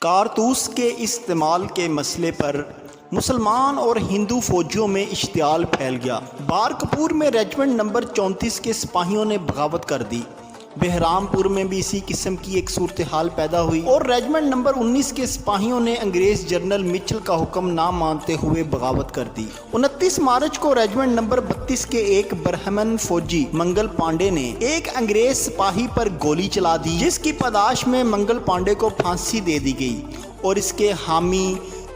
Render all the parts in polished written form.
کارتوس کے استعمال کے مسئلے پر مسلمان اور ہندو فوجیوں میں اشتعال پھیل گیا۔ بارکپور میں ریجمنٹ نمبر 34 کے سپاہیوں نے بغاوت کر دی۔ بہرام پور میں بھی اسی قسم کی ایک صورتحال پیدا ہوئی اور ریجمنٹ نمبر 19 کے سپاہیوں نے انگریز جنرل مچل کا حکم نہ مانتے ہوئے بغاوت کر دی۔ 29 مارچ کو ریجمنٹ نمبر 32 کے ایک برہمن فوجی منگل پانڈے نے ایک انگریز سپاہی پر گولی چلا دی، جس کی پاداش میں منگل پانڈے کو پھانسی دے دی گئی اور اس کے حامی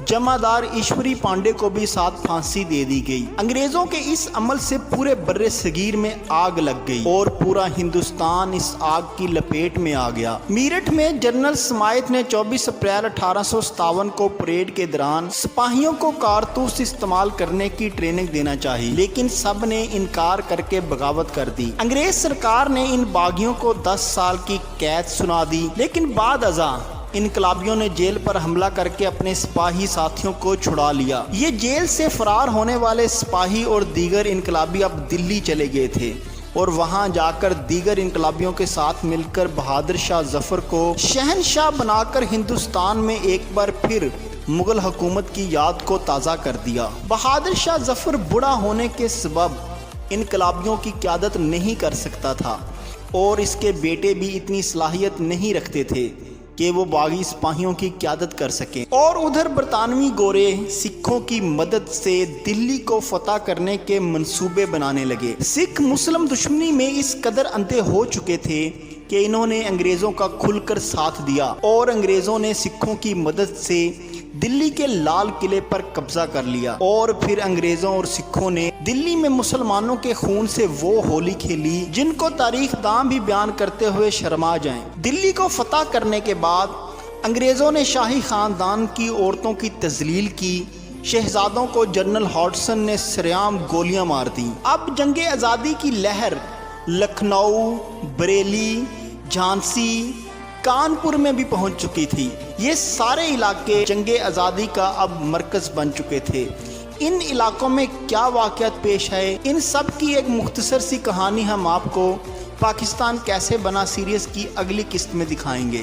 جمعدار ایشوری پانڈے کو بھی ساتھ پھانسی دے دی گئی۔ انگریزوں کے اس عمل سے پورے بر صغیر میں آگ لگ گئی اور پورا ہندوستان اس آگ کی لپیٹ میں آ گیا۔ میرٹھ میں جنرل سمایت نے 24 اپریل 1857 کو پریڈ کے دوران سپاہیوں کو کارتوس استعمال کرنے کی ٹریننگ دینا چاہی، لیکن سب نے انکار کر کے بغاوت کر دی۔ انگریز سرکار نے ان باغیوں کو 10 سال کی قید سنا دی، لیکن بعد ازاں انقلابیوں نے جیل پر حملہ کر کے اپنے سپاہی ساتھیوں کو چھڑا لیا۔ یہ جیل سے فرار ہونے والے سپاہی اور دیگر انقلابی اب دلی چلے گئے تھے اور وہاں جا کر دیگر انقلابیوں کے ساتھ مل کر بہادر شاہ ظفر کو شہنشاہ بنا کر ہندوستان میں ایک بار پھر مغل حکومت کی یاد کو تازہ کر دیا۔ بہادر شاہ ظفر بوڑھا ہونے کے سبب انقلابیوں کی قیادت نہیں کر سکتا تھا اور اس کے بیٹے بھی اتنی صلاحیت نہیں رکھتے تھے کہ وہ باغی سپاہیوں کی قیادت کر سکیں، اور ادھر برطانوی گورے سکھوں کی مدد سے دلی کو فتح کرنے کے منصوبے بنانے لگے۔ سکھ مسلم دشمنی میں اس قدر اندھے ہو چکے تھے کہ انہوں نے انگریزوں کا کھل کر ساتھ دیا اور انگریزوں نے سکھوں کی مدد سے دلی کے لال قلعے پر قبضہ کر لیا، اور پھر انگریزوں اور سکھوں نے دلی میں مسلمانوں کے خون سے وہ ہولی کھیلی جن کو تاریخ داں بھی بیان کرتے ہوئے شرما جائیں۔ دلی کو فتح کرنے کے بعد انگریزوں نے شاہی خاندان کی عورتوں کی تذلیل کی، شہزادوں کو جنرل ہاٹسن نے سرعام گولیاں مار دیں۔ اب جنگ آزادی کی لہر لکھنؤ، بریلی، جھانسی، کانپور میں بھی پہنچ چکی تھی۔ یہ سارے علاقے جنگ آزادی کا اب مرکز بن چکے تھے۔ ان علاقوں میں کیا واقعات پیش آئے، ان سب کی ایک مختصر سی کہانی ہم آپ کو پاکستان کیسے بنا سیریز کی اگلی قسط میں دکھائیں گے۔